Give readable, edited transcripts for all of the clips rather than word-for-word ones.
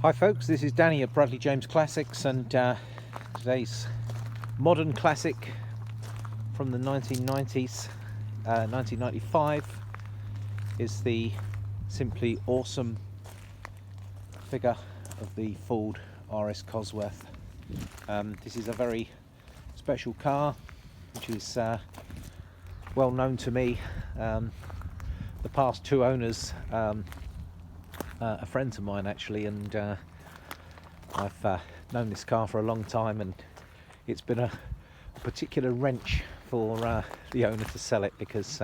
Hi folks, this is Danny at Bradley James Classics, and today's modern classic from the 1990s, 1995, is the simply awesome figure of the Ford RS Cosworth. This is a very special car which is well known to me. The past two owners are friends of mine actually, and I've known this car for a long time, and it's been a particular wrench for the owner to sell it, because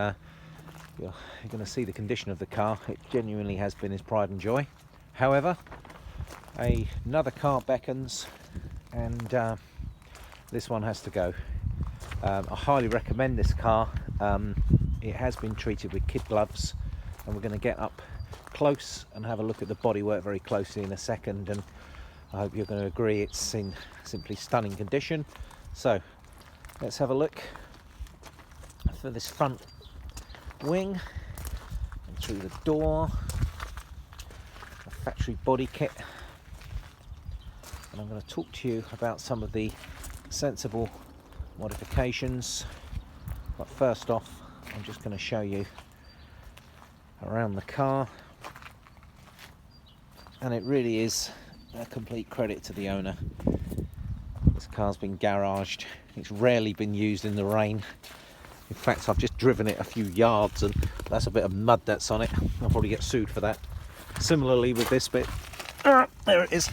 you're going to see the condition of the car. It genuinely has been his pride and joy. However, another car beckons, and this one has to go. I highly recommend this car. It has been treated with kid gloves, and we're going to get up close and have a look at the bodywork very closely in a second, and I hope you're going to agree it's in simply stunning condition. So let's have a look for this front wing and through the door, a factory body kit, and I'm going to talk to you about some of the sensible modifications. But first off, I'm just going to show you around the car, and it really is a complete credit to the owner. This car's been garaged, it's rarely been used in the rain. In fact, I've just driven it a few yards and that's a bit of mud that's on it. I'll probably get sued for that. Similarly with this bit, there it is.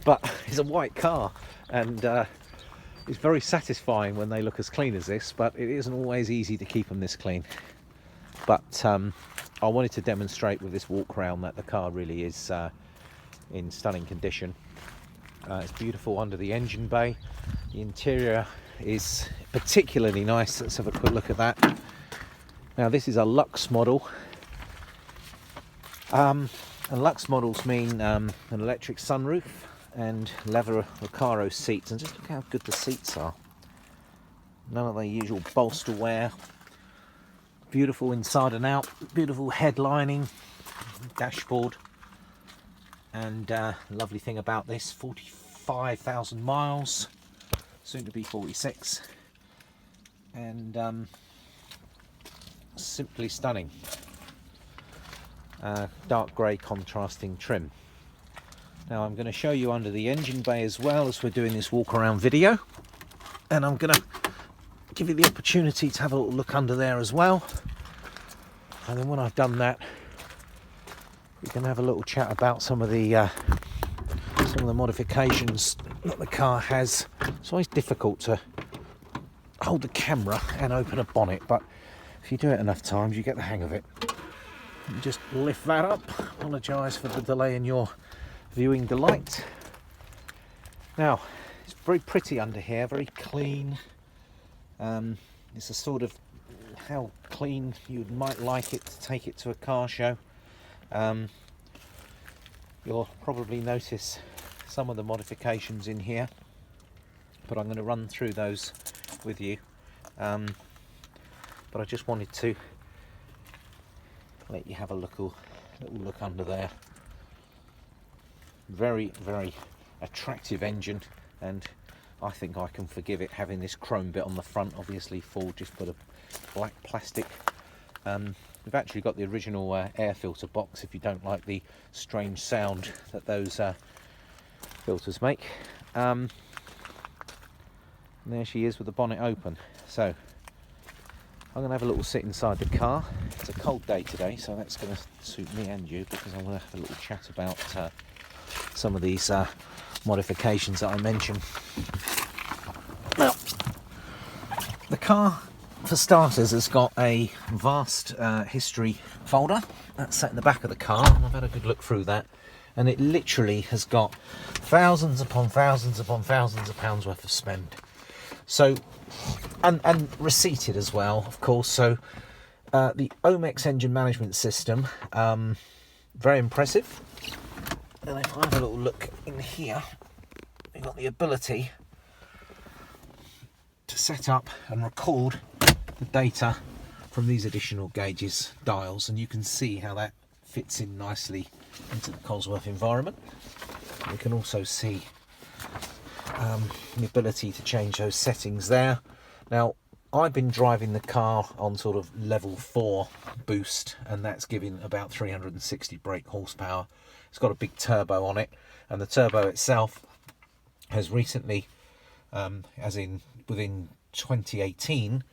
But it's a white car, and it's very satisfying when they look as clean as this, but it isn't always easy to keep them this clean. But I wanted to demonstrate with this walk around that the car really is in stunning condition. It's beautiful under the engine bay. The interior is particularly nice. Let's have a quick look at that. Now, this is a Lux model, and Lux models mean an electric sunroof and leather Recaro seats, and just look how good the seats are. None of the usual bolster wear. Beautiful inside and out, beautiful headlining, dashboard, and lovely thing about this, 45,000 miles, soon to be 46, and simply stunning. Dark grey contrasting trim. Now I'm going to show you under the engine bay as well as we're doing this walk around video, and I'm going to give you the opportunity to have a little look under there as well, and then when I've done that we can have a little chat about some of the modifications that the car has. It's always difficult to hold the camera and open a bonnet, but if you do it enough times you get the hang of it. You just lift that up. Apologise for the delay in your viewing delight. Now, it's very pretty under here, very clean. It's a sort of how clean you might like it to take it to a car show. You'll probably notice some of the modifications in here, but I'm going to run through those with you. But I just wanted to let you have a little look under there. Very, very attractive engine, and I think I can forgive it having this chrome bit on the front. Obviously Ford just put a black plastic. We've actually got the original air filter box if you don't like the strange sound that those filters make. And there she is with the bonnet open. So I'm going to have a little sit inside the car. It's a cold day today, so that's going to suit me and you, because I'm going to have a little chat about some of these modifications that I mentioned. Now, the car, for starters, has got a vast history folder that's set in the back of the car, and I've had a good look through that, and it literally has got thousands upon thousands upon thousands of pounds worth of spend. So, and receipted as well, of course. So the Omex engine management system, very impressive. And if I have a little look in here, we've got the ability to set up and record the data from these additional gauges, dials, and you can see how that fits in nicely into the Cosworth environment. We can also see the ability to change those settings there. Now, I've been driving the car on sort of level 4 boost, and that's giving about 360 brake horsepower. It's got a big turbo on it, and the turbo itself has recently, as in within 2018,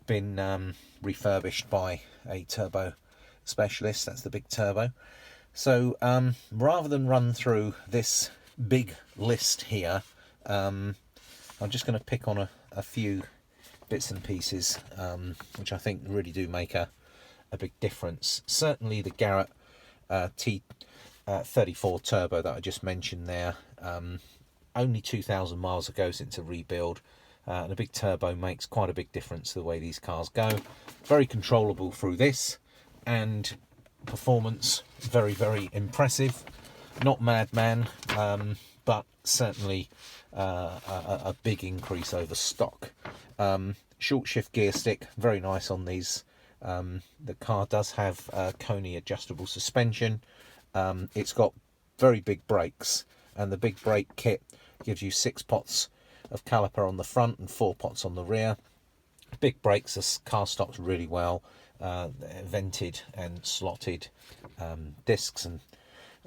been refurbished by a turbo specialist. That's the big turbo. So rather than run through this big list here, I'm just going to pick on a few bits and pieces which I think really do make a big difference. Certainly the Garrett T34 turbo that I just mentioned there, only 2,000 miles ago since a rebuild, and a big turbo makes quite a big difference to the way these cars go. Very controllable through this, and performance very, very impressive. Not madman, but certainly a big increase over stock. Short shift gear stick, very nice on these. The car does have Coney adjustable suspension. It's got very big brakes, and the big brake kit gives you 6 pots of caliper on the front and 4 pots on the rear. Big brakes, the car stocks really well. Vented and slotted discs and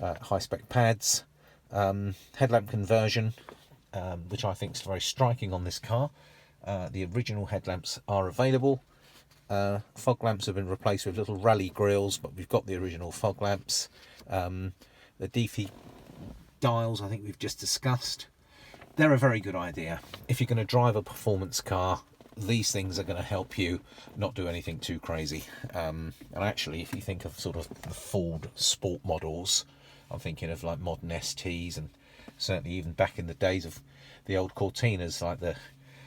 high-spec pads. Headlamp conversion, which I think is very striking on this car. The original headlamps are available. Fog lamps have been replaced with little rally grills, but we've got the original fog lamps. The Defi dials, I think we've just discussed. They're a very good idea. If you're going to drive a performance car, these things are going to help you not do anything too crazy. And actually, if you think of sort of the Ford sport models, I'm thinking of like modern STs, and certainly even back in the days of the old Cortinas, like the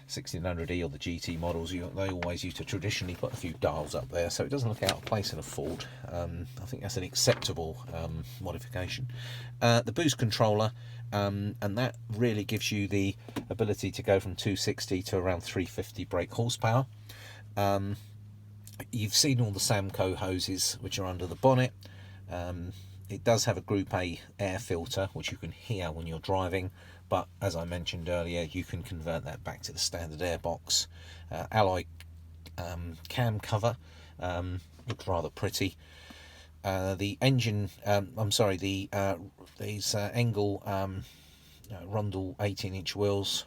1600E or the GT models, they always used to traditionally put a few dials up there, so it doesn't look out of place in a Ford. I think that's an acceptable modification. The boost controller, and that really gives you the ability to go from 260 to around 350 brake horsepower. You've seen all the Samco hoses which are under the bonnet. It does have a Group A air filter, which you can hear when you're driving, but as I mentioned earlier, you can convert that back to the standard airbox. Alloy cam cover, looks rather pretty. The engine, these Engel Rundle 18-inch wheels.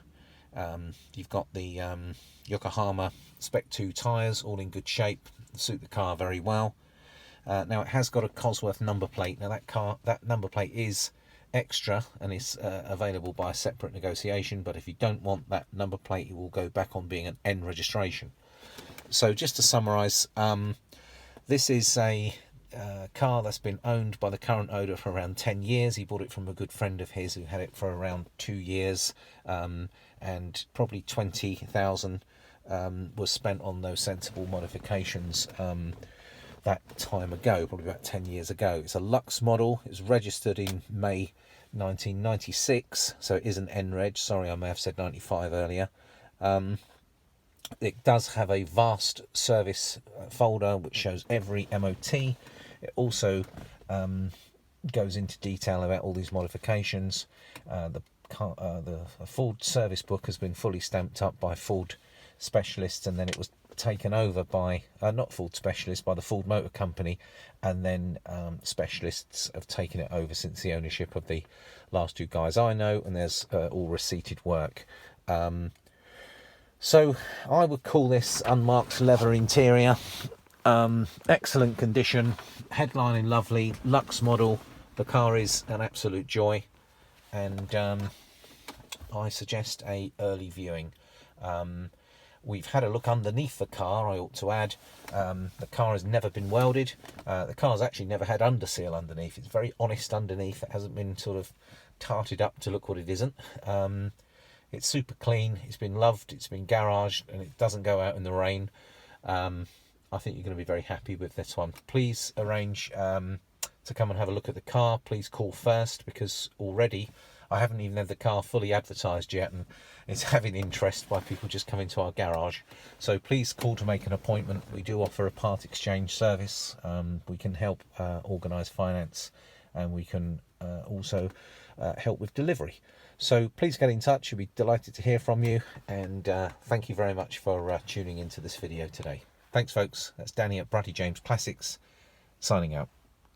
You've got the Yokohama Spec 2 tyres, all in good shape, suit the car very well. Now it has got a Cosworth number plate. Now that number plate is extra and is available by a separate negotiation, but if you don't want that number plate, it will go back on being an N registration. So just to summarise, this is a car that's been owned by the current owner for around 10 years. He bought it from a good friend of his who had it for around 2 years, and probably 20,000 was spent on those sensible modifications that time ago, probably about 10 years ago. It's a Lux model. It was registered in May 1996, so it is an N-Reg. Sorry, I may have said 95 earlier. It does have a vast service folder which shows every MOT. It also goes into detail about all these modifications. The Ford service book has been fully stamped up by Ford specialists, and then it was taken over by not Ford specialists, by the Ford Motor Company, and then specialists have taken it over since the ownership of the last 2 guys I know, and there's all receipted work. So I would call this unmarked leather interior, excellent condition, headlining lovely, Lux model. The car is an absolute joy, and I suggest a early viewing. We've had a look underneath the car, I ought to add. The car has never been welded. The car's actually never had underseal underneath. It's very honest underneath. It hasn't been sort of tarted up to look what it isn't. It's super clean. It's been loved. It's been garaged, and it doesn't go out in the rain. I think you're going to be very happy with this one. Please arrange to come and have a look at the car. Please call first, because already I haven't even had the car fully advertised yet, and it's having interest by people just coming to our garage. So please call to make an appointment. We do offer a part exchange service. We can help organise finance, and we can also help with delivery. So please get in touch. We'll be delighted to hear from you, and thank you very much for tuning into this video today. Thanks folks, that's Danny at Bradley James Classics, signing out.